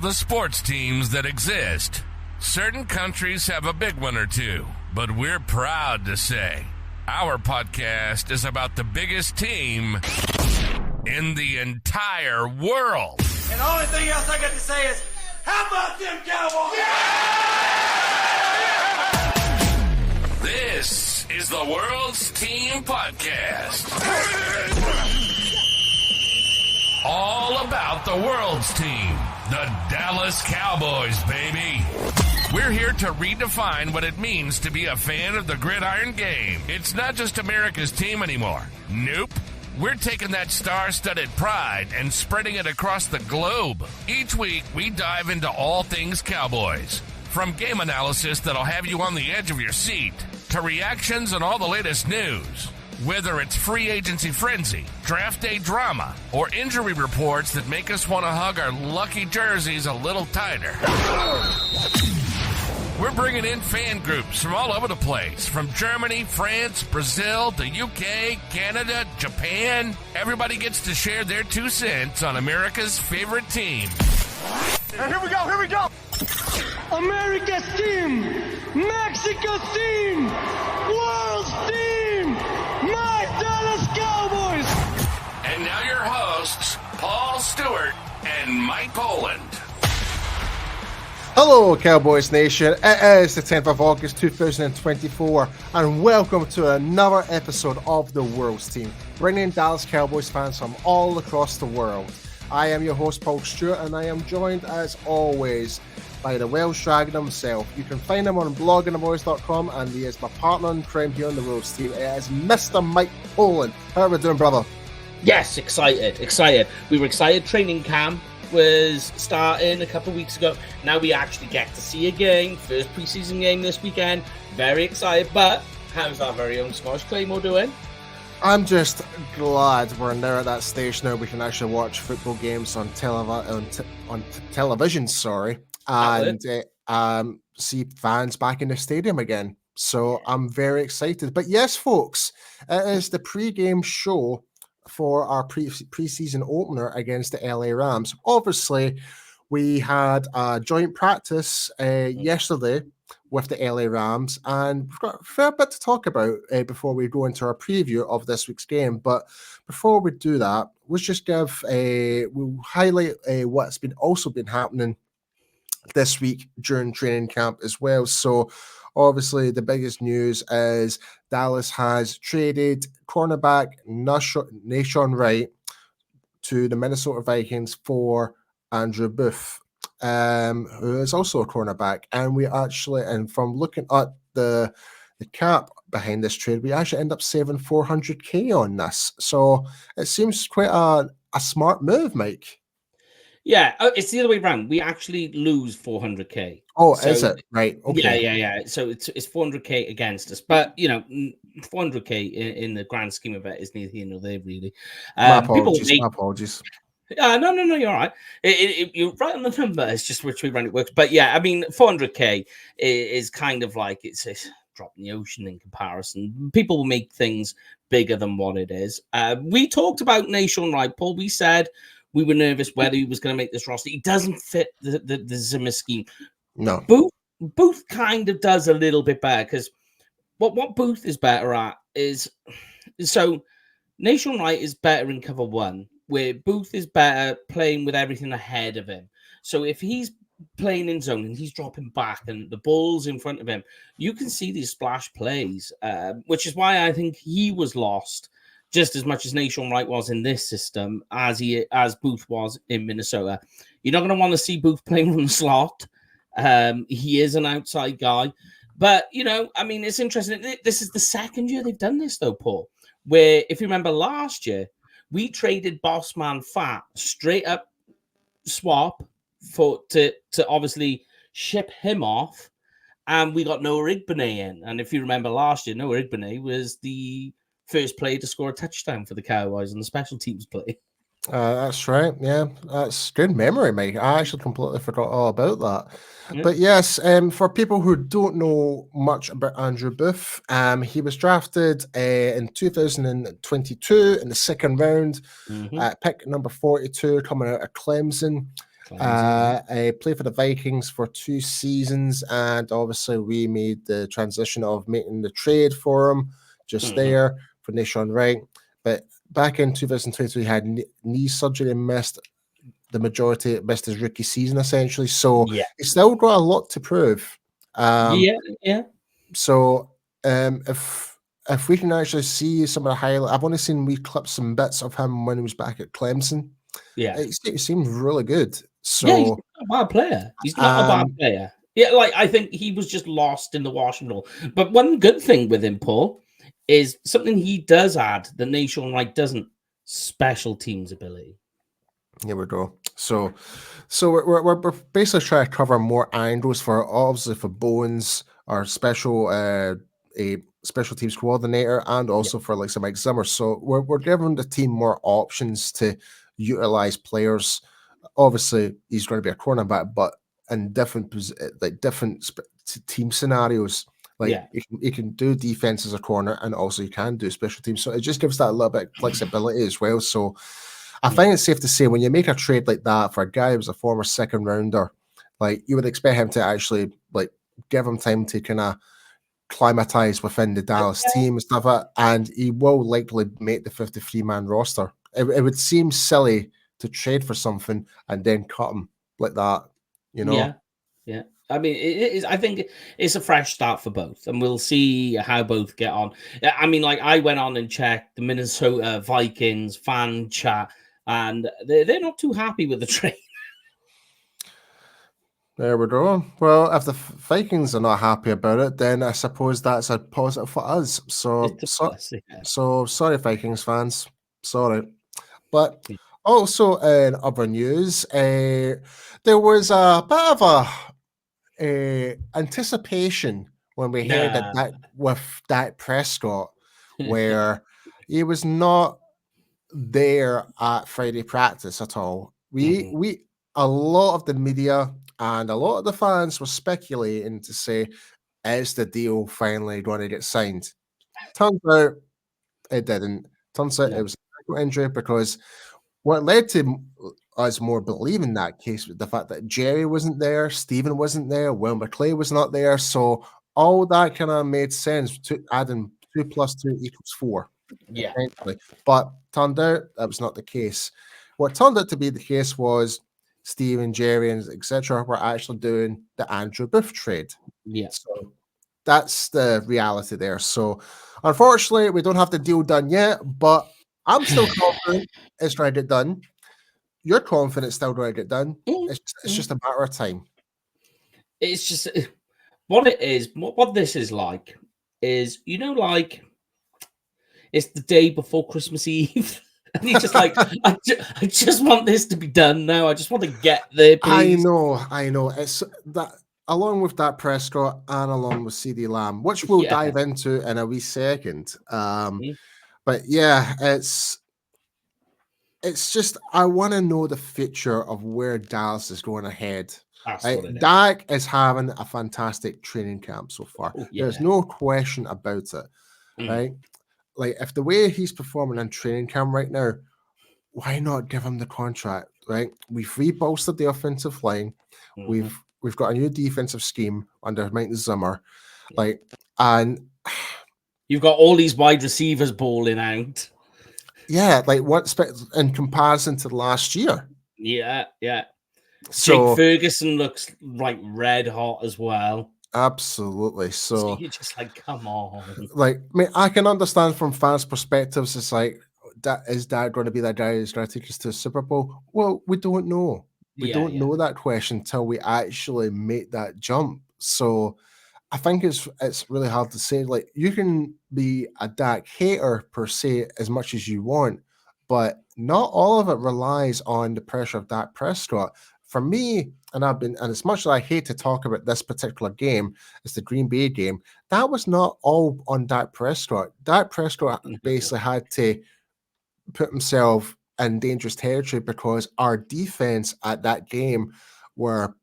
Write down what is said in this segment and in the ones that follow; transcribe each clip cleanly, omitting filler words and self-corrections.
the sports teams that exist. Certain countries have a big one or two, but we're proud to say our podcast is about the biggest team in the entire world. And the only thing else I got to say is, how about them Cowboys? Yeah! This is the World's Team Podcast. All about the world's team, the Dallas Cowboys, baby. We're here to redefine what it means to be a fan of the gridiron game. It's not just America's team anymore. Nope. We're taking that star-studded pride and spreading it across the globe. Each week, we dive into all things Cowboys. From game analysis that'll have you on the edge of your seat, to reactions and all the latest news. Whether it's free agency frenzy, draft day drama, or injury reports that make us want to hug our lucky jerseys a little tighter. We're bringing in fan groups from all over the place, from Germany, France, Brazil, the UK, Canada, Japan. Everybody gets to share their 2 cents on America's favorite team. And here we go! America's team, Mexico's team, world's team, my Dallas Cowboys. And now your hosts, Paul Stewart and Mike Poland. Hello, Cowboys Nation. It is the 10th of August 2024, and welcome to another episode of the World's Team, bringing Dallas Cowboys fans from all across the world. I am your host, Paul Stewart, and I am joined, as always, by the Welsh Dragon himself. You can find him on bloggingtheboys.com, and he is my partner in crime here on the World's Team. It is Mr. Mike Poland. How are we doing, brother? Yes, excited. We were excited. Training camp was starting a couple of weeks ago. Now we actually get to see a game. First preseason game this weekend. Very excited. But how's our very own Scottish Claymore doing? I'm just glad we're now at that stage now we can actually watch football games on television, and see fans back in the stadium again. So I'm very excited. But yes, folks, it is the pre-game show for our preseason opener against the L.A Rams. Obviously, we had a joint practice yesterday with the L.A Rams, and we've got a fair bit to talk about before we go into our preview of this week's game. But before we do that, we'll just we'll highlight what's also been happening this week during training camp as well. So obviously, the biggest news is Dallas has traded cornerback Nahshon Wright to the Minnesota Vikings for Andrew Booth, who is also a cornerback. And we actually, and from looking at the cap behind this trade, we actually end up saving $400K on this. So it seems quite a smart move, Mike. Yeah, it's the other way around. We actually lose $400K. Oh, so, is it? Right. Okay. Yeah. So it's $400K against us. But, $400K in the grand scheme of it is neither here nor there, really. My apologies. No, you're all right. You're right on the number. It's just which way around it works. But, yeah, I mean, $400K is kind of like it's a drop in the ocean in comparison. People will make things bigger than what it is. We talked about Nahshon Wright, Paul. We said we were nervous whether he was going to make this roster. He doesn't fit the Zimmer scheme. No. Booth kind of does a little bit better because what Booth is better at is so Nahshon Wright is better in cover one, where Booth is better playing with everything ahead of him. So if he's playing in zone and he's dropping back and the ball's in front of him, you can see these splash plays, which is why I think he was lost just as much as Nahshon Wright was in this system as Booth was in Minnesota. You're not going to want to see Booth playing from the slot. He is an outside guy. But, it's interesting. This is the second year they've done this, though, Paul, where, if you remember last year, we traded Bossman Fat straight up swap to obviously ship him off, and we got Noah Igbine in. And if you remember last year, Noah Igbine was the first player to score a touchdown for the Cowboys on the special teams play. That's right. Yeah, that's good memory, Mike. I actually completely forgot all about that. Yeah. But yes, for people who don't know much about Andrew Booth, he was drafted in 2022 in the second round, pick number 42, coming out of Clemson. I played for the Vikings for 2 seasons, and obviously we made the transition of making the trade for him just there for Nation Wright. But back in 2022, he had knee surgery and missed his rookie season essentially. So he's still got a lot to prove. So if we can actually see some of the highlights, I've only seen wee clips and bits of him when he was back at Clemson. Yeah, it seems really good. So yeah, he's not a bad player. He's not a bad player. Yeah, like I think he was just lost in the washing role. But one good thing with him, Paul, is something he does add that Nation Wright doesn't: special teams ability. Here we go. So we're basically trying to cover more angles for obviously for Bones, our special a special teams coordinator, and also for like some Mike Zimmer. So we're giving the team more options to utilize players. Obviously, he's going to be a cornerback, but in different team scenarios. Like you can do defense as a corner, and also you can do special teams. So it just gives that a little bit of flexibility as well. So I think it's safe to say when you make a trade like that for a guy who was a former second rounder, like you would expect him to actually like give him time to kind of climatize within the Dallas team and stuff like that, and he will likely make the 53-man roster. It would seem silly to trade for something and then cut him like that, you know? Yeah. I mean, it is. I think it's a fresh start for both, and we'll see how both get on. I mean, like I went on and checked the Minnesota Vikings fan chat, and they're not too happy with the trade. There we go. Well, if the Vikings are not happy about it, then I suppose that's a positive for us. So sorry, Vikings fans. Sorry. But also in other news, there was a bit of a anticipation when we heard that with Dak Prescott, where he was not there at Friday practice at all. We a lot of the media and a lot of the fans were speculating to say, is the deal finally going to get signed? Turns out it didn't. Turns out it was a injury, because what led to us more believing that case was the fact that Jerry wasn't there, Stephen wasn't there, Will McClay was not there. So all that kind of made sense to adding 2 + 2 = 4. Yeah. But turned out that was not the case. What turned out to be the case was Stephen, Jerry, and etc. were actually doing the Andrew Booth trade. Yeah. So that's the reality there. So unfortunately, we don't have the deal done yet, but I'm still confident it's going to get done. You're confident it's still going to get done. It's just a matter of time. It's just what it is. What this is like is, like it's the day before Christmas Eve. And he's just like, I just want this to be done now. I just want to get there, please. I know. It's that, along with Dak Prescott and along with CD Lamb, which we'll dive into in a wee second. But yeah, it's just, I want to know the future of where Dallas is going ahead. Dak is having a fantastic training camp so far. There's no question about it, right? Like, if the way he's performing in training camp right now, why not give him the contract, right? We've rebolstered the offensive line. We've got a new defensive scheme under Mike Zimmer. And you've got all these wide receivers balling out. Yeah, like what's in comparison to last year? Yeah. So, Jake Ferguson looks like red hot as well. Absolutely. So you're just like, come on. Like, I mean, I can understand from fans' perspectives. It's like, is that going to be that guy who's going to take us to the Super Bowl? Well, we don't know. We don't know that question until we actually make that jump. So I think it's really hard to say. Like, you can be a Dak hater per se as much as you want, but not all of it relies on the pressure of Dak Prescott. For me, and as much as I hate to talk about this particular game, it's the Green Bay game, that was not all on Dak Prescott. Dak Prescott basically had to put himself in dangerous territory because our defense at that game were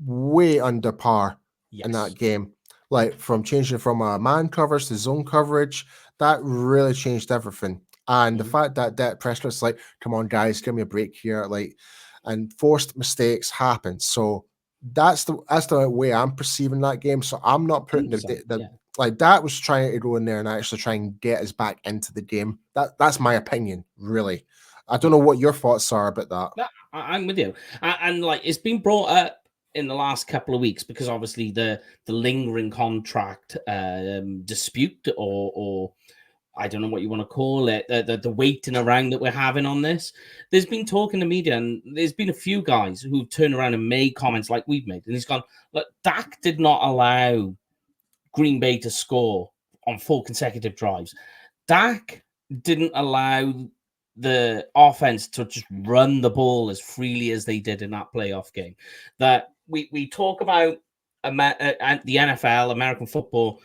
way under par in that game. Like, from changing from a man coverage to zone coverage, that really changed everything. And the fact that Dak Prescott's like, come on, guys, give me a break here. Like, and forced mistakes happen. So that's the way I'm perceiving that game. So I'm not putting like that was trying to go in there and actually try and get us back into the game. That's my opinion, really. I don't know what your thoughts are about that. No, I'm with you, and like it's been brought up in the last couple of weeks because obviously the lingering contract dispute or I don't know what you want to call it, the waiting around that we're having on this. There's been talk in the media, and there's been a few guys who turned around and made comments like we've made, and he's gone, look, Dak did not allow Green Bay to score on 4 consecutive drives. Dak didn't allow the offense to just run the ball as freely as they did in that playoff game. That we talk about the NFL, American football,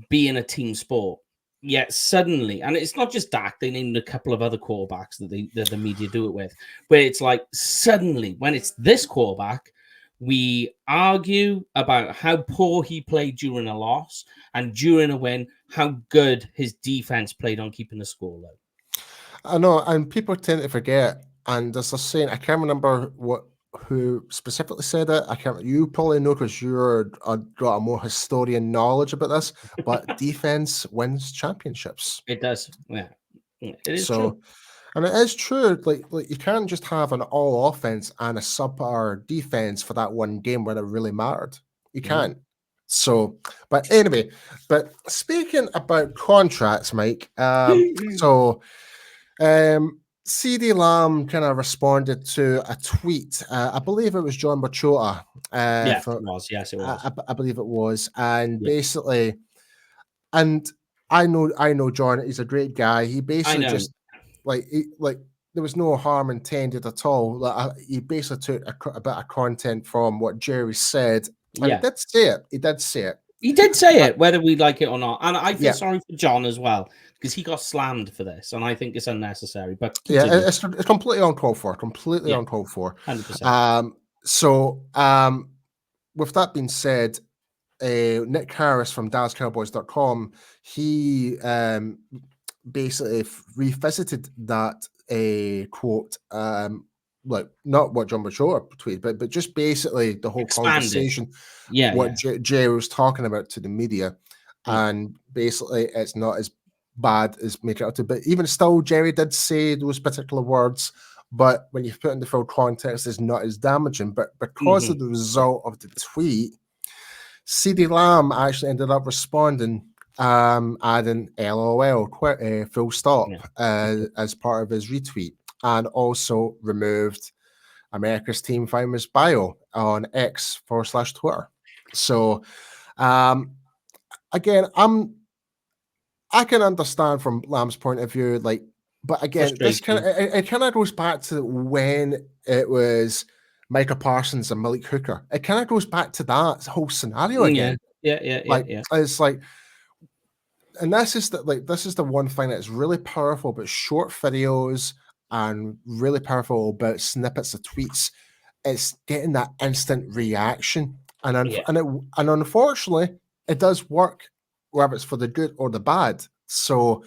being a team sport. Yet suddenly, and it's not just Dak, they named a couple of other quarterbacks that the media do it with, where it's like suddenly when it's this quarterback, we argue about how poor he played during a loss, and during a win, how good his defense played on keeping the score low. I know, and people tend to forget. And there's a saying, I can't remember who specifically said it. I can't. You probably know because you're got a more historian knowledge about this. But defense wins championships. It does. Yeah, it is so true. And it is true. Like you can't just have an all offense and a subpar defense for that one game where it really mattered. You can't. So, but anyway, but speaking about contracts, Mike. CD Lamb kind of responded to a tweet. I believe it was John Machota. Yes, it was. Yes, it was. I believe it was. And basically, and I know John. He's a great guy. He basically just like there was no harm intended at all. Like, he basically took a bit of content from what Jerry said. And he did say it. He did say it, whether we like it or not. And I feel sorry for John as well, because he got slammed for this, and I think it's unnecessary. But it's completely uncalled for. Completely uncalled for. 100%. With that being said, Nick Harris from DallasCowboys.com, he basically revisited that quote, like not what John Machota tweeted, but just basically the whole conversation. Jerry was talking about to the media, and basically it's not as bad as make it out to. But even still, Jerry did say those particular words. But when you put in the full context, it's not as damaging. But because of the result of the tweet, CD Lamb actually ended up responding, adding LOL, full stop, as part of his retweet, and also removed America's Team Famous bio on X /Twitter. So, again, I can understand from Lamb's point of view, like, but again, this it kind of goes back to when it was Micah Parsons and Malik Hooker. It kind of goes back to that whole scenario again. Yeah. It's like, and this is the one thing that's really powerful about short videos and really powerful about snippets of tweets. It's getting that instant reaction, and unfortunately, it does work, whether it's for the good or the bad. So,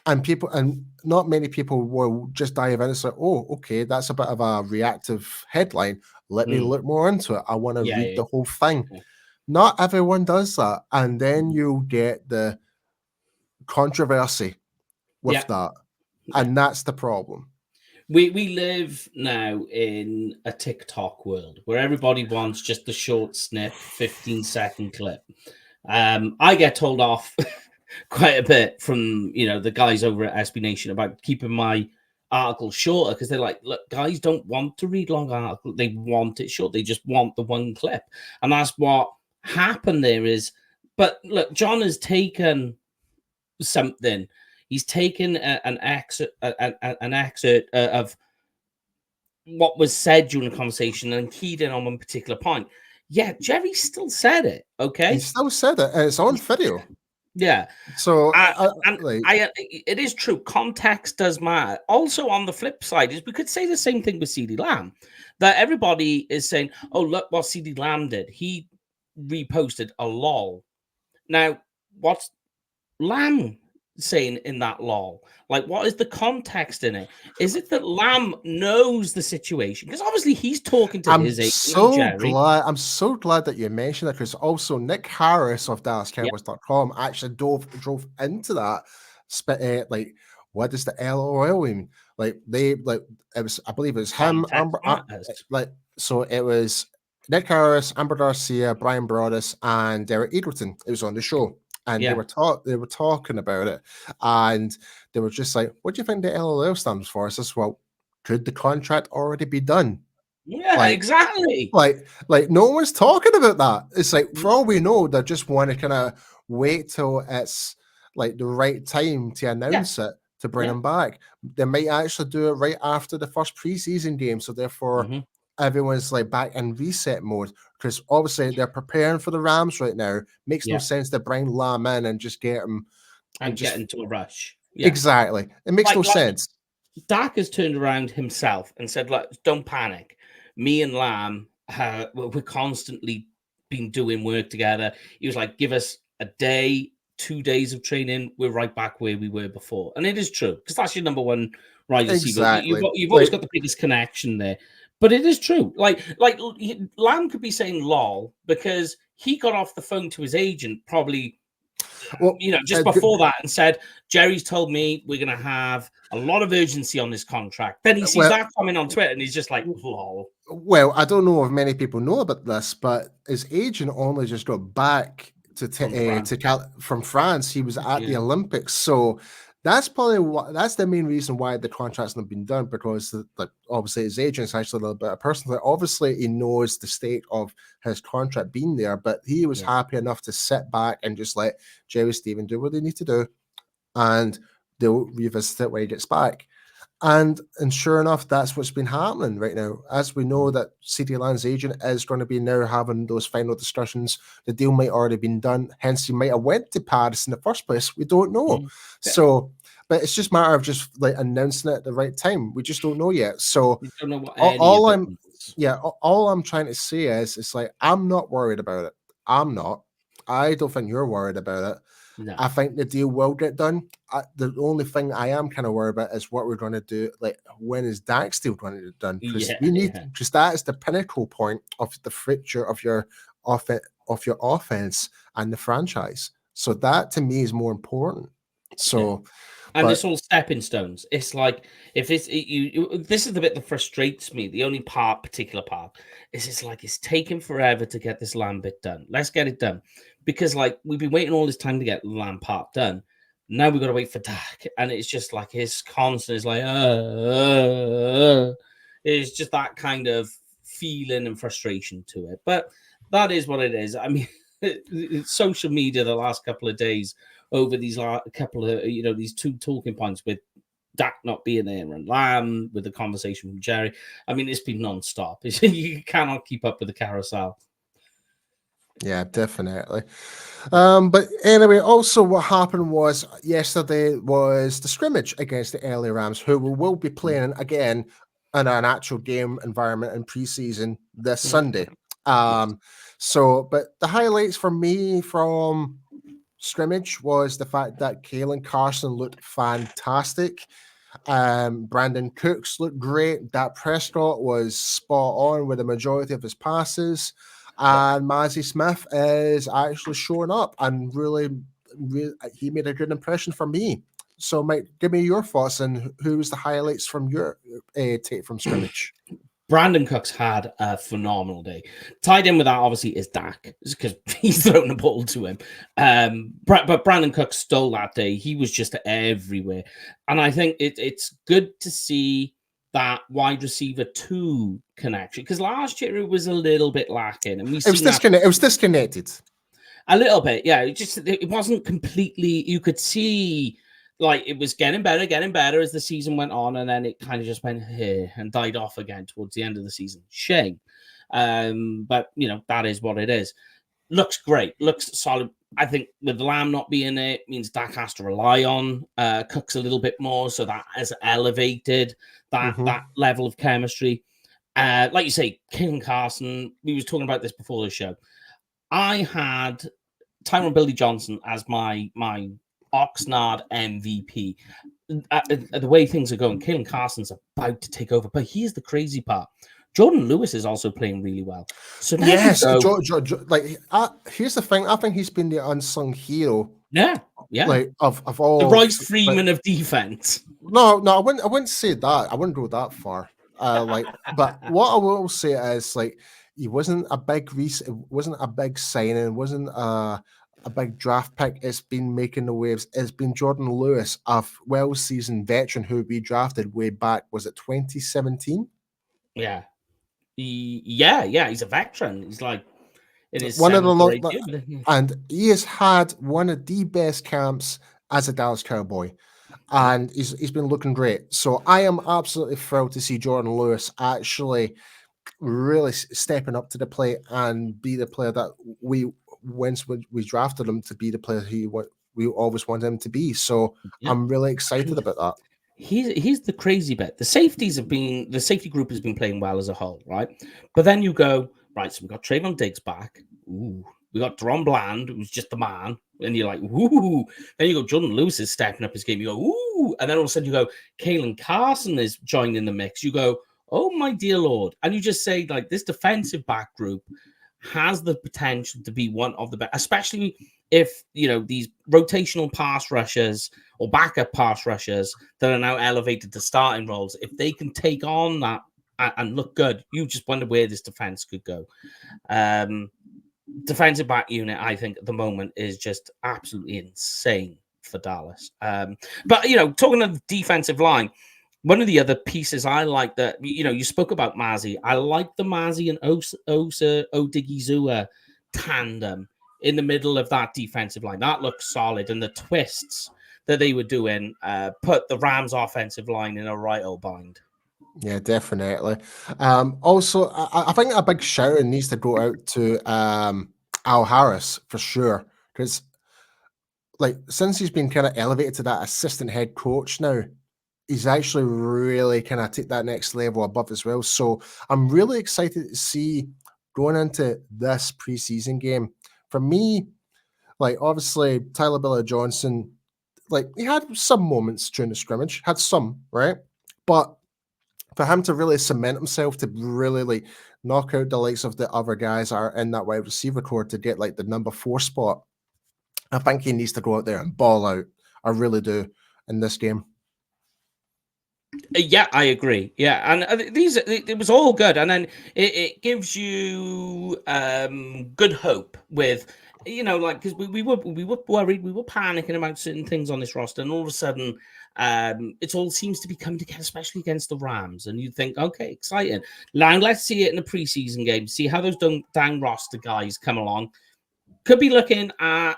and not many people will just dive in and say, "Oh, okay, that's a bit of a reactive headline. Let me look more into it. I want to read the whole thing." Yeah. Not everyone does that, and then you get the controversy with that, and that's the problem. We live now in a TikTok world where everybody wants just the short snip, 15-second clip. I get told off quite a bit from the guys over at SB Nation about keeping my article shorter, because they're like, look, guys don't want to read long articles, they want it short, they just want the one clip. And that's what happened there is, but look, John has taken something. He's taken an excerpt of what was said during the conversation and keyed in on one particular point. Yeah, Jerry still said it. Okay, he still said it, and it's on video. Yeah. So, it is true. Context does matter. Also, on the flip side, is we could say the same thing with CD Lamb. That everybody is saying, "Oh, look what CD Lamb did. He reposted a lol." Now, what's Lamb saying in that lol? Like, what is the context in it? Is it that Lamb knows the situation? Because obviously he's talking to his agent, Jerry. I'm so glad that you mentioned that, because also Nick Harris of DallasCowboys.com actually drove into that. Like, what does the LOL mean? Like, it was, I believe it was him, so it was Nick Harris, Amber Garcia, Brian Broaddus, and Derek Eagleton. It was on the show. And they were talking about it, and they were just like, "What do you think the LOL stands for?" I says, "Well, could the contract already be done?" Yeah, exactly. Like no one's talking about that. It's like, for all we know, they just want to kind of wait till it's like the right time to announce it to bring him back. They might actually do it right after the first preseason game, so therefore everyone's like back in reset mode, because obviously they're preparing for the Rams right now. Makes no sense to bring Lamb in and just get him and get into a rush. Exactly, it makes no sense. Dak has turned around himself and said, "Look, don't panic. Me and Lamb, we're constantly been doing work together." He was like, "Give us a day, 2 days of training. We're right back where we were before." And it is true, because that's your number one wide receiver. Exactly. You've always got the biggest connection there. But it is true. Like Lamb could be saying lol because he got off the phone to his agent probably, just before that, and said, "Jerry's told me we're going to have a lot of urgency on this contract." Then he sees that coming on Twitter and he's just like, lol. Well, I don't know if many people know about this, but his agent only just got back from France. He was at the Olympics. So that's probably that's the main reason why the contract's not been done, because obviously his agent's actually a little bit of personal. Obviously, he knows the state of his contract being there, but he was happy enough to sit back and just let Jerry Stephen do what they need to do, and they'll revisit it when he gets back. And sure enough, that's what's been happening right now. As we know that CeeDee Lamb's agent is going to be now having those final discussions. The deal might already been done. Hence, he might have went to Paris in the first place. We don't know. So, but it's just a matter of just like announcing it at the right time. We just don't know yet. So we don't know what all I'm trying to say is, it's like, I'm not worried about it. I'm not. I don't think you're worried about it. No. I think the deal will get done. The only thing I am kind of worried about is what we're going to do. Like, when is Dak's deal going to get done? Because because that is the pinnacle point of the future of your offense and the franchise. So that to me is more important. So, and it's all stepping stones. It's like, if it's this is the bit that frustrates me. The only particular part is it's taking forever to get this Lamb bit done. Let's get it done. Because we've been waiting all this time to get Lamb part done. Now we've got to wait for Dak. And it's just like his constant is like, it's just that kind of feeling and frustration to it. But that is what it is. I mean, social media the last couple of days over these couple of, these two talking points with Dak not being there and Lamb with the conversation from Jerry. I mean, it's been nonstop. You cannot keep up with the carousel. Yeah, definitely. But anyway, also what happened was yesterday was the scrimmage against the L.A Rams, who will be playing again in an actual game environment in preseason this Sunday. But the highlights for me from scrimmage was the fact that Kalen Carson looked fantastic. Brandon Cooks looked great. Dak Prescott was spot on with the majority of his passes. And Mazi Smith is actually showing up, and really, he made a good impression for me. So, Mike, give me your thoughts on who was the highlights from your take from scrimmage. Brandon Cooks had a phenomenal day. Tied in with that, obviously, is Dak, because he's thrown the ball to him. But Brandon Cooks stole that day. He was just everywhere. And I think it's good to see that wide receiver 2 connection, because last year it was a little bit lacking, and it was disconnected a little bit. Yeah, it wasn't completely. You could see it was getting better as the season went on, and then it kind of just went here and died off again towards the end of the season. Shame, but that is what it is. Looks great, looks solid. I think with Lamb not being there, it means Dak has to rely on Cooks a little bit more, so that has elevated that level of chemistry. Like you say, King Carson, we was talking about this before the show. I had Tyron Billy Johnson as my Oxnard MVP. The way things are going, Kalen Carson's about to take over. But here's the crazy part. Jordan Lewis is also playing really well. So now Yes, you go, here's the thing. I think he's been the unsung hero. yeah. Like of all the Royce Freeman of defense. No, I wouldn't say that. I wouldn't go that far. But what I will say is like he wasn't a big it wasn't a big signing, it wasn't a big draft pick. It's been making the waves. It's been Jordan Lewis, a well-seasoned veteran who we drafted way back. Was it 2017? Yeah. He's a veteran. He's like in his One of the seventh or eighth year. and he has had one of the best camps as a Dallas Cowboy, and he's been looking great. So I am absolutely thrilled to see Jordan Lewis actually really stepping up to the plate and be the player that we drafted him to be, the player we always wanted him to be. So I'm really excited about that. Here's the crazy bit. The safety group has been playing well as a whole, right? But then you go, right, so we got Trayvon Diggs back. Ooh. We got Deron Bland, who's just the man. And you're like, ooh. Then you go, Jordan Lewis is stepping up his game. You go, ooh. And then all of a sudden you go, Kalen Carson is joining the mix. You go, oh my dear Lord. And you just say, like, this defensive back group has the potential to be one of the best, especially if, these rotational pass rushers or backup pass rushers that are now elevated to starting roles, if they can take on that and look good, you just wonder where this defense could go. Defensive back unit, I think, at the moment is just absolutely insane for Dallas. But, talking of the defensive line, one of the other pieces I like that, you spoke about Mazzy. I like the Mazzy and Osa Odigizua tandem in the middle of that defensive line. That looks solid. And the twists that they were doing put the Rams offensive line in a right old bind. Yeah, definitely. Also, I think a big shout needs to go out to Al Harris for sure. Because since he's been kind of elevated to that assistant head coach now, he's actually really kind of take that next level above as well. So I'm really excited to see going into this preseason game. For me, obviously Tyler Billa Johnson, he had some moments during the scrimmage, right? But for him to really cement himself, to really knock out the likes of the other guys are in that wide receiver core to get the number 4 spot, I think he needs to go out there and ball out. I really do in this game. Yeah, I agree. Yeah, and it was all good, and then it gives you good hope with because we were worried, we were panicking about certain things on this roster, and all of a sudden it all seems to be coming together, especially against the Rams, and you think, okay, exciting. Now let's see it in a preseason game, see how those dang roster guys come along. Could be looking at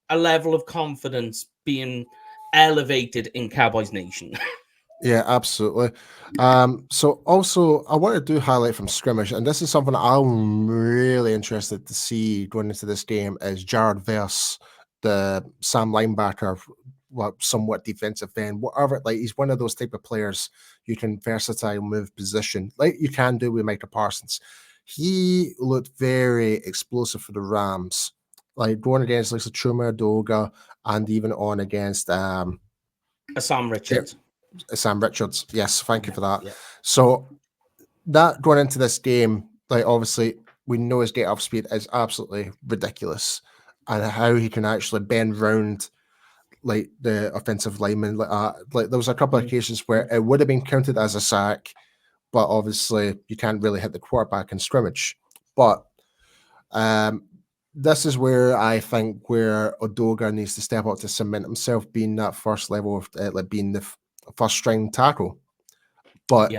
a level of confidence being elevated in Cowboys Nation. Yeah, absolutely. So also I want to do highlight from scrimmage, and this is something I'm really interested to see going into this game, is Jared Verse, the Sam linebacker, somewhat defensive end, whatever. He's one of those type of players you can versatile move position, like you can do with Micah Parsons. He looked very explosive for the Rams, going against Chuma Adoga, and even on against Sam Richards. Sam Richards. Yes, thank you for that. Yeah. So that going into this game, obviously we know his get off speed is absolutely ridiculous, and how he can actually bend round the offensive lineman. There was a couple of occasions where it would have been counted as a sack, but obviously you can't really hit the quarterback in scrimmage. But this is where I think where Adoga needs to step up to cement himself, being that first level of being the first string tackle. But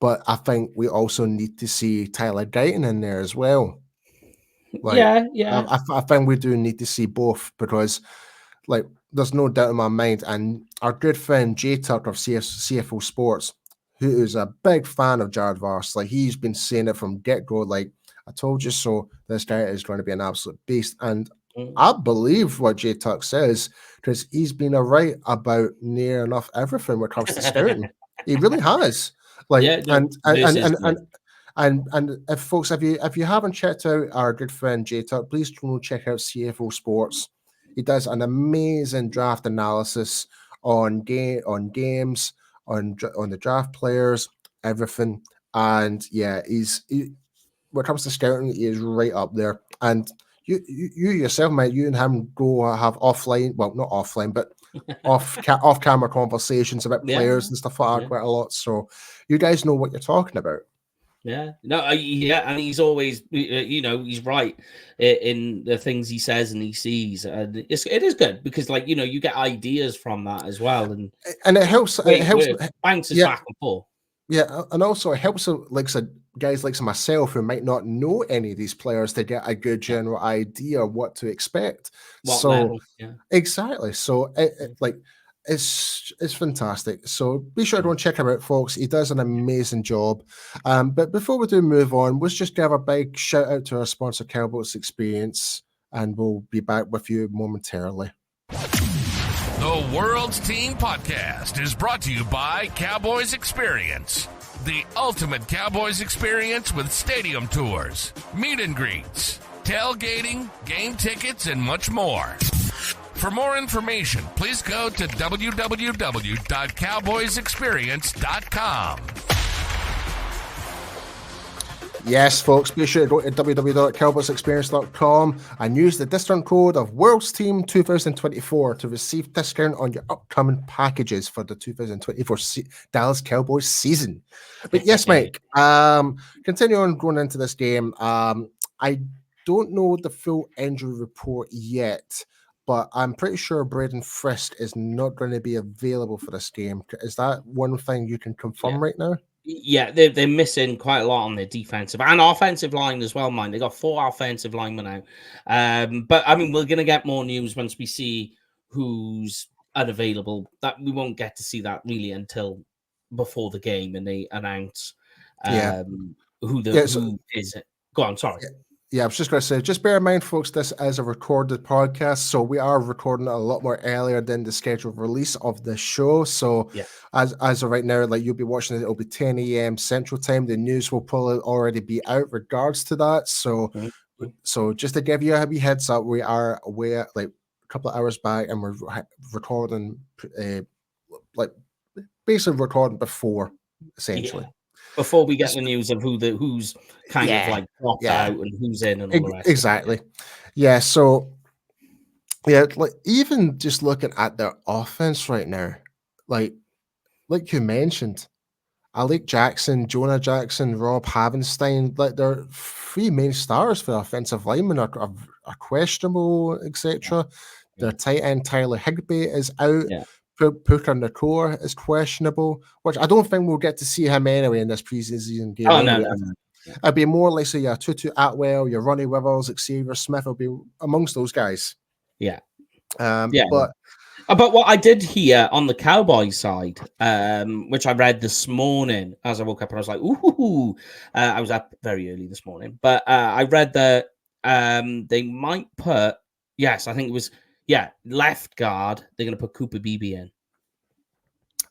I think we also need to see Tyler Guyton in there as well. I think we do need to see both, because there's no doubt in my mind, and our good friend JTuck of CFO Sports, who is a big fan of Jared Verse, he's been saying it from get-go, I told you so, this guy is going to be an absolute beast. And I believe what JTuck says, because he's been right about near enough everything when it comes to scouting. He really has. And if folks, if you haven't checked out our good friend JTuck, please go check out CFO Sports. He does an amazing draft analysis on games, on the draft players, everything. And yeah, when it comes to scouting, he is right up there. And you yourself, mate, you and him go have offline, well, not offline, but off camera conversations about players and stuff like that quite a lot. So you guys know what you're talking about. Yeah, no, and he's always, he's right in the things he says and he sees, and it is good because, like, you get ideas from that as well, and it helps. It helps. Bounces back and forth. Yeah, and also it helps guys like myself who might not know any of these players to get a good general idea of what to expect. Exactly. So it's fantastic. So be sure to go and check him out, folks. He does an amazing job. But before we do move on, let's just give a big shout out to our sponsor, Cowboys Experience, and we'll be back with you momentarily. The World's Team Podcast is brought to you by Cowboys Experience, the ultimate Cowboys experience with stadium tours, meet and greets, tailgating, game tickets, and much more. For more information, please go to www.cowboysexperience.com. Yes, folks, be sure to go to www.cowboysexperience.com and use the discount code of World's Team 2024 to receive discount on your upcoming packages for the 2024 Dallas Cowboys season. But yes, Mike, continue on going into this game. I don't know the full injury report yet, but I'm pretty sure Braden Frisk is not going to be available for this game. Is that one thing you can confirm right now? Yeah, they're missing quite a lot on their defensive and offensive line as well, mind. They got 4 offensive linemen out. But I mean, we're going to get more news once we see who's unavailable. That we won't get to see that really until before the game, and they announce who is it. Go on, sorry. Yeah, I was just going to say, just bear in mind, folks, this is a recorded podcast, so we are recording it a lot more earlier than the scheduled release of the show. So as of right now, like, you'll be watching it, it'll be 10 a.m. Central Time. The news will probably already be out regards to that. So so just to give you a wee heads up, we are aware, like, a couple of hours back, and we're recording, basically recording before, essentially. Yeah. Before we get the news of who's kind of like dropped out and who's in and all the rest. Exactly. Yeah. So, like, even just looking at their offense right now, like you mentioned, Alec Jackson, Jonah Jackson, Rob Havenstein, like, their 3 main stars for the offensive linemen are questionable, etc. Their tight end Tyler Higbee is out. Puka Nakor is questionable, which I don't think we'll get to see him anyway in this preseason game. No. It'd be more like, say, your Tutu Atwell, your Ronnie Wivers, Xavier Smith will be amongst those guys. Yeah. But what I did hear on the Cowboys side, which I read this morning as I woke up, and I was like, ooh, I was up very early this morning, but I read that they might put, I think it was, left guard, they're going to put Cooper Beebe in.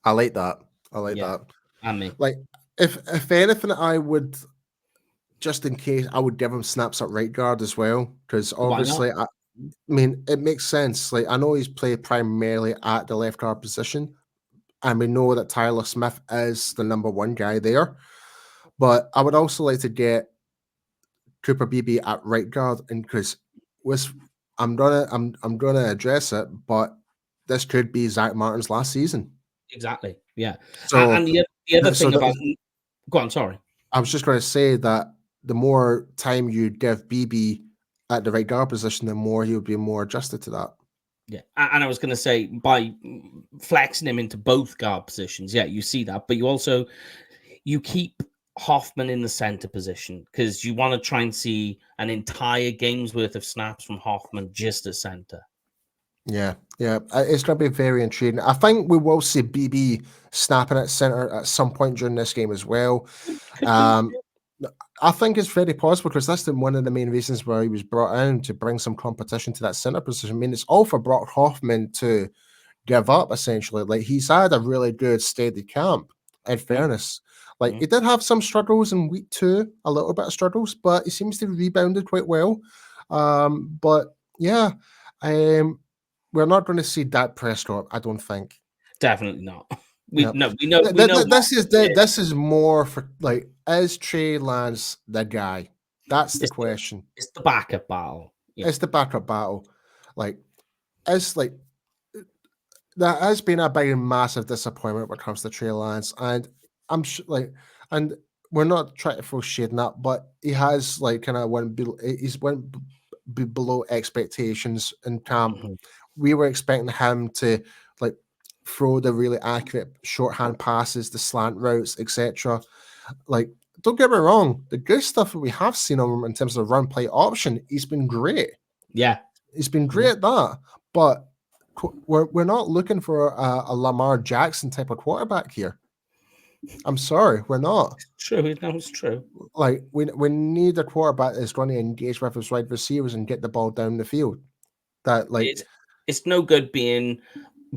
I like that. That. And me. Like, if anything, I would, just in case, I would give him snaps at right guard as well, because obviously, I mean, it makes sense. Like, I know he's played primarily at the left guard position, and we know that Tyler Smith is the number 1 guy there. But I would also like to get Cooper Beebe at right guard, and because I'm gonna address it, but this could be Zach Martin's last season. Exactly. Yeah. So, and the other thing about, go on. Sorry, I was just going to say that the more time you give BB at the right guard position, the more he'll be more adjusted to that. Yeah, and I was going to say, by flexing him into both guard positions, you see that, but you keep Hoffman in the center position because you want to try and see an entire game's worth of snaps from Hoffman just at center. Yeah, it's going to be very intriguing. I think we will see BB snapping at center at some point during this game as well. I think it's very possible because that's one of the main reasons why he was brought in, to bring some competition to that center position. I mean, it's all for Brock Hoffman to give up, essentially. Like, he's had a really good, steady camp, in fairness. Like, he did have some struggles in week 2, a little bit of struggles, but he seems to have rebounded quite well. we're not going to see Dak Prescott, I don't think. Definitely not. We Yeah. know. This is more for like, is Trey Lance the guy? That's the question. It's the backup battle. Yeah. It's the backup battle. Like, it's like that has been a big massive disappointment when it comes to Trey Lance, and I'm and we're not trying to throw shade in that, but he has like kind of went below expectations in camp. Mhm. We were expecting him to like throw the really accurate shorthand passes, the slant routes, etc. Like, don't get me wrong, the good stuff that we have seen on him in terms of run play option, he's been great. Yeah. He's been great at that, but we're not looking for a Lamar Jackson type of quarterback here. I'm sorry, we're not. True, it's true. Like, we need a quarterback that's going to engage with his wide receivers and get the ball down the field. That like it's no good being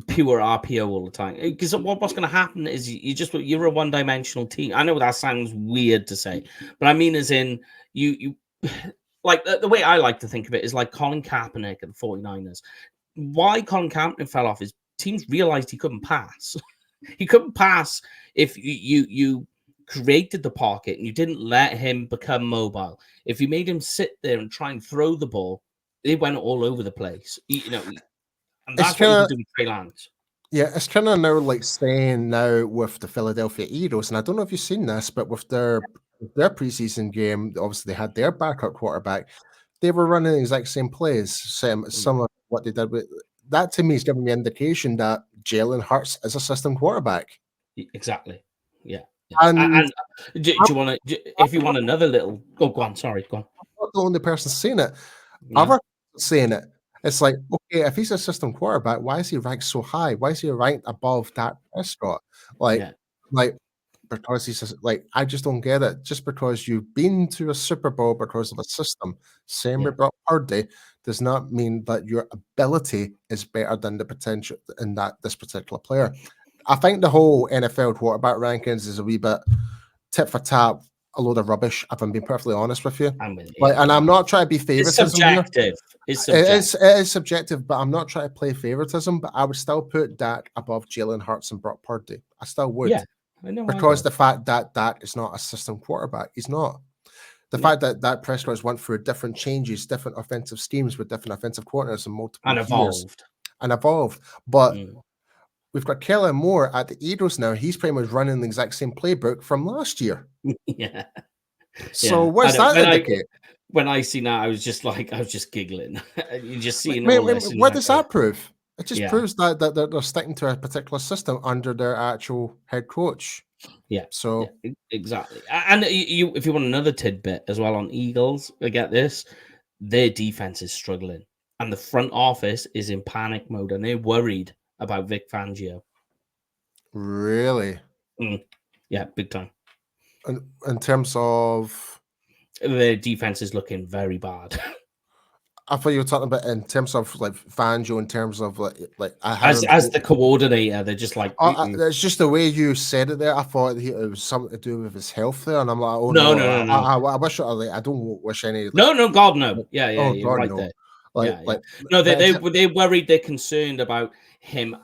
pure RPO all the time, because what's going to happen is you're a one-dimensional team. I know that sounds weird to say, but I mean as in you like the way I like to think of it is like Colin Kaepernick at the 49ers. Why Colin Kaepernick fell off is teams realized he couldn't pass. He couldn't pass if you created the pocket and you didn't let him become mobile. If you made him sit there and try and throw the ball, they went all over the place. And that's what you can do with Trey Lance. Yeah, it's kind of now like saying now with the Philadelphia Eagles, and I don't know if you've seen this, but with their preseason game, obviously they had their backup quarterback. They were running the exact same plays, similar to what they did with that. To me, is giving me indication that Jalen Hurts is a system quarterback. Exactly. Yeah. And do you want to? If you want another little, go on. Sorry, go on. I'm not the only person saying it. No. Other saying it. It's like, okay, if he's a system quarterback, why is he ranked so high? Why is he ranked above Dak Prescott? Because he's like, I just don't get it. Just because you've been to a Super Bowl because of a system, same with Brock Purdy, does not mean that your ability is better than the potential in this particular player. I think the whole NFL quarterback rankings is a wee bit tit for tat, a load of rubbish, if I'm being perfectly honest with you. I'm with you. And I'm not trying to be favoritism. It's subjective. It is subjective, but I'm not trying to play favoritism. But I would still put Dak above Jalen Hurts and Brock Purdy. I still would. Yeah, I know. Because the fact that Dak is not a system quarterback, he's not. The fact that Dak Prescott has went through different changes, different offensive schemes with different offensive coordinators and multiple years, evolved. But we've got Kellen Moore at the Eagles now. He's pretty much running the exact same playbook from last year. Yeah. So what's that indicate? When I see that, I was just giggling. You just seeing all this. What does that prove? It just proves that they're sticking to a particular system under their actual head coach. Yeah. So exactly. And if you want another tidbit as well on Eagles, I get this. Their defense is struggling, and the front office is in panic mode, and they're worried about Vic Fangio. Really? Yeah, big time. In terms of their defense is looking very bad. I thought you were talking about in terms of like Fangio, in terms of like as the coordinator, they're just like it's just the way you said it there. I thought it was something to do with his health there, and I'm like, oh no. I wish I don't wish any. No, God no. Yeah, you're God, right no. there. No, they're worried. They're concerned about him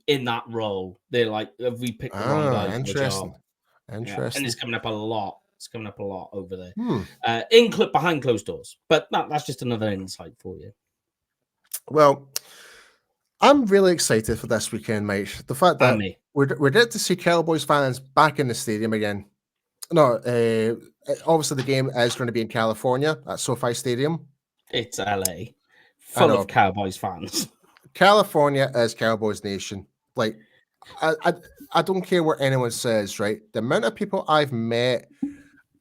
in that role. They're like, have we picked the wrong guy? Interesting. And it's coming up a lot. It's coming up a lot over there, behind closed doors. But that's just another insight for you. Well, I'm really excited for this weekend, mate. The fact that we're get to see Cowboys fans back in the stadium again. No, obviously the game is going to be in California at SoFi Stadium. It's LA, full of Cowboys fans. California is Cowboys Nation. Like, I don't care what anyone says, right? The amount of people I've met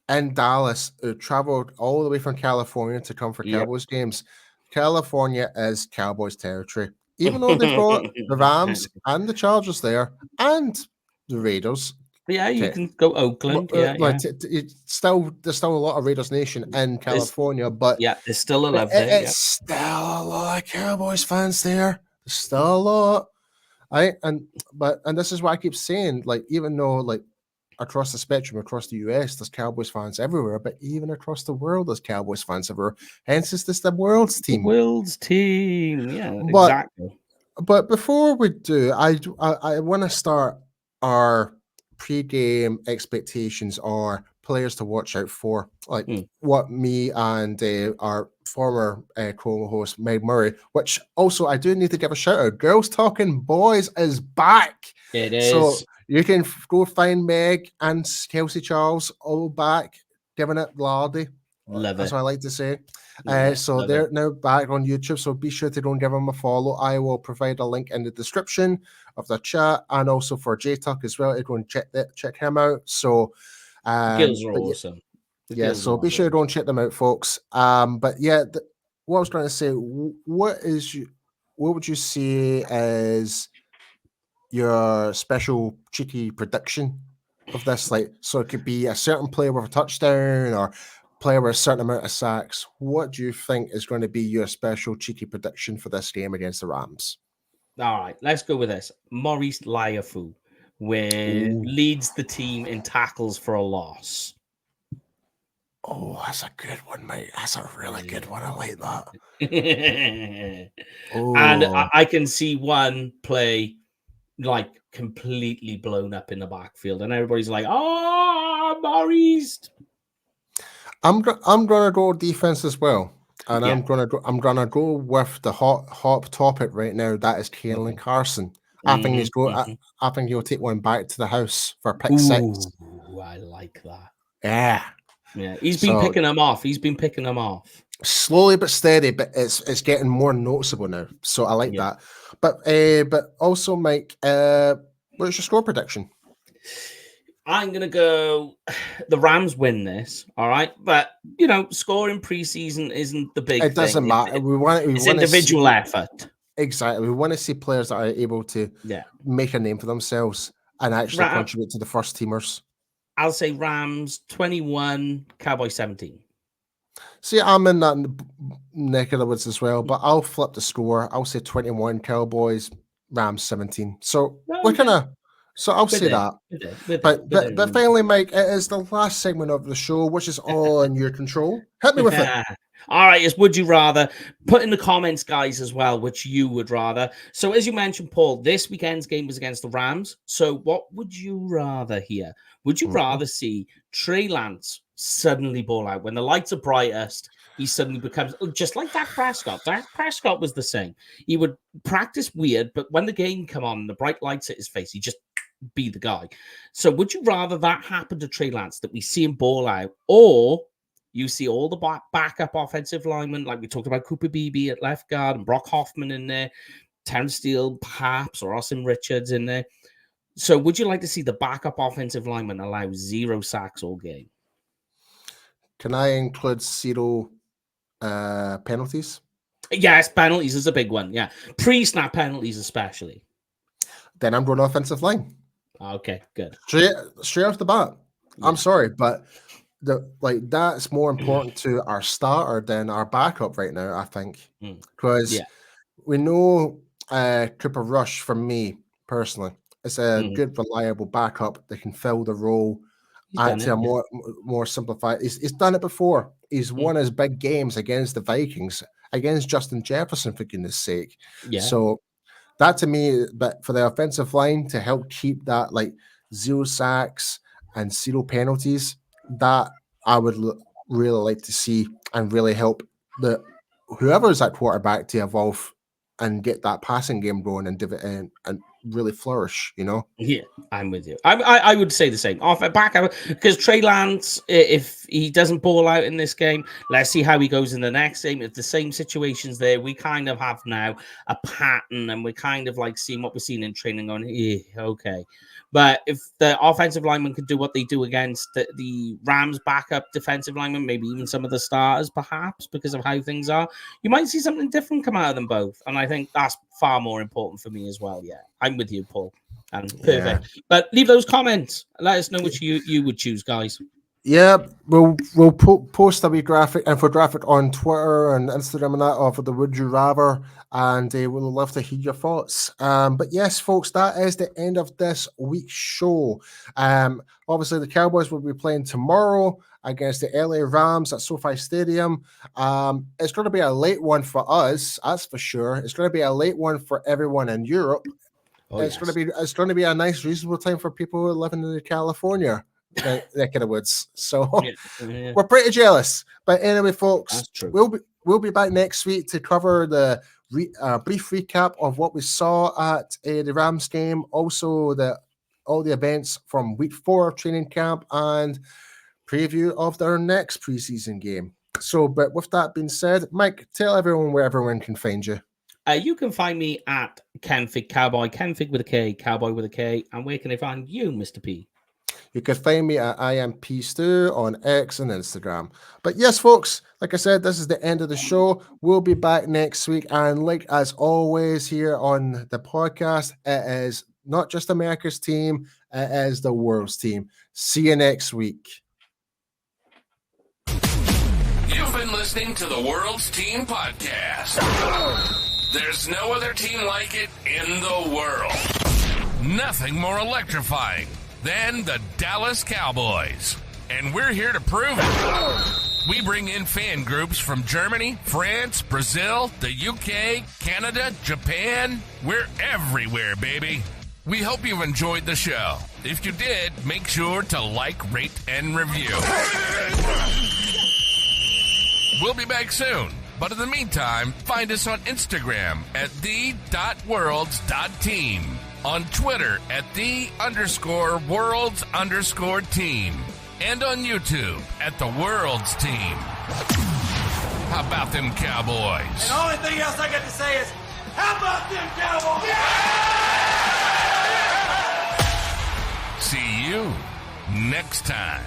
in Dallas who traveled all the way from California to come for Cowboys games, California is Cowboys territory. Even though they've got the Rams and the Chargers there and the Raiders. Yeah, you can go Oakland. There's still a lot of Raiders Nation in California, but there's still a love there. It's still a lot of Cowboys fans there. There's still a lot. And this is what I keep saying. Like, even though like across the spectrum, across the US, there's Cowboys fans everywhere, but even across the world, there's Cowboys fans everywhere. Hence, it's the world's team. Yeah, exactly. But before we do, I want to start our pre-game expectations or players to watch out for, like Mm. what me and our former co-host Meg Murray, which also I do need to give a shout out. Girls Talking Boys is back, It so is. you can go find Meg and Kelsey Charles all back, giving it lardy. Love That's it. what I like to say. Yeah, So love they're it. now back on YouTube. So be sure to go and give them a follow. I will provide a link in the description of the chat and also for JTuck as well. To go and check him out. So, The girls are but awesome. The yeah, girls are so be sure to awesome. go and check them out, folks. But yeah, what I was trying to say, what would you say is your special cheeky prediction of this? Like, so it could be a certain player with a touchdown or player with a certain amount of sacks. What do you think is going to be your special cheeky prediction for this game against the Rams? All right, let's go with this. Maurice Liafu, where Ooh. leads the team in tackles for a loss. Oh, that's a good one, mate. That's a really good one. I like that. And Oh, I can see one play like completely blown up in the backfield, and everybody's like, "Oh, Maurice!" I'm gonna go defense as well, and Yeah. I'm gonna go with the hot topic right now. That is Kalen Carson. I think Mhm, mhm. I think he'll take one back to the house for a pick Ooh, six. I like that. Yeah. Yeah, he's been So picking them off. He's been picking them off. slowly but steady, but it's getting more noticeable now. So I like Yeah. that. But also, Mike, what's your score prediction? I'm gonna go. The Rams win this, all right. But you know, scoring preseason isn't the big It doesn't thing. matter. We It's want to individual see effort. exactly. We want to see players that are able to Yeah, make a name for themselves and actually Ram, contribute to the first teamers. I'll say Rams 21, Cowboys 17. See, I'm in that neck of the woods as well, but I'll flip the score. I'll say 21 Cowboys, Rams 17. So we're kind Okay, of, so I'll we're say there. that. We're there. We're there. We're there. But finally, Mike, it is the last segment of the show, which is all in your control. Hit me with it. All right, it's would you rather. Put in the comments, guys, as well, which you would rather. So, as you mentioned, Paul, this weekend's game was against the Rams. So, what would you rather here? Would you Mhm. rather see Trey Lance suddenly ball out when the lights are brightest? He suddenly becomes just like Dak Prescott. Dak Prescott was the same. He would practice weird, but when the game come on, the bright lights hit his face, he just be the guy. So, would you rather that happen to Trey Lance, that we see him ball out, or you see all the backup offensive linemen, like we talked about Cooper Beebe at left guard and Brock Hoffman in there, Terrence Steele perhaps, or Austin Richards in there? So would you like to see the backup offensive lineman allow 0 sacks all game? Can I include zero penalties? Yes, penalties is a big one. Yeah, pre-snap penalties especially. Then I'm going offensive line. Okay, good. Straight off the bat. Yeah. I'm sorry, but that's more important to our starter than our backup right now, I think. Because Yeah. we know Cooper Rush, for me personally, is a good, reliable backup that can fill the role to a more simplified. He's done it before. He's won his big games against the Vikings, against Justin Jefferson, for goodness sake. Yeah. So that to me, but for the offensive line to help keep that like 0 sacks and 0 penalties, that I would really like to see and really help whoever's at quarterback to evolve and get that passing game going and really flourish, you know? Yeah, I'm with you. I would say the same. Off back because Trey Lance, if he doesn't ball out in this game, let's see how he goes in the next game. If the same situations there, we kind of have now a pattern, and we're kind of like seeing what we're seeing in training. Going, okay, but if the offensive lineman could do what they do against the Rams' backup defensive lineman, maybe even some of the starters, perhaps because of how things are, you might see something different come out of them both. And I think that's far more important for me as well. Yeah, I'm with you, Paul. And perfect. Yeah. But leave those comments. Let us know which you would choose, guys. Yeah, we'll post a wee infographic on Twitter and Instagram and that of the Would You Rather, and we'll love to hear your thoughts. But yes, folks, that is the end of this week's show. Obviously, the Cowboys will be playing tomorrow against the L.A Rams at SOFI Stadium. It's going to be a late one for us, that's for sure. It's going to be a late one for everyone in Europe. It's going to be a nice, reasonable time for people who are living in California. Neck of the woods, so we're pretty jealous. But anyway, folks, that's true. We'll be back next week to cover the brief recap of what we saw at the Rams game, also all the events from week 4 of training camp, and preview of their next preseason game. So, but with that being said, Mike, tell everyone where everyone can find you. You can find me at Kenfig Cowboy, Kenfig with a K, Cowboy with a K. And where can I find you, Mr. P? You can find me at IMP on X and Instagram. But yes, folks, like I said, this is the end of the show. We'll be back next week. And like as always here on the podcast, it is not just America's team, it is the world's team. See you next week. You've been listening to the World's Team Podcast. There's no other team like it in the world. Nothing more electrifying than the Dallas Cowboys. And we're here to prove it. We bring in fan groups from Germany, France, Brazil, the UK, Canada, Japan. We're everywhere, baby. We hope you've enjoyed the show. If you did, make sure to like, rate, and review. We'll be back soon. But in the meantime, find us on Instagram at the.worlds.team. On Twitter at _worlds_team. And on YouTube at the Worlds Team. How about them Cowboys? And the only thing else I got to say is, how about them Cowboys? See you next time.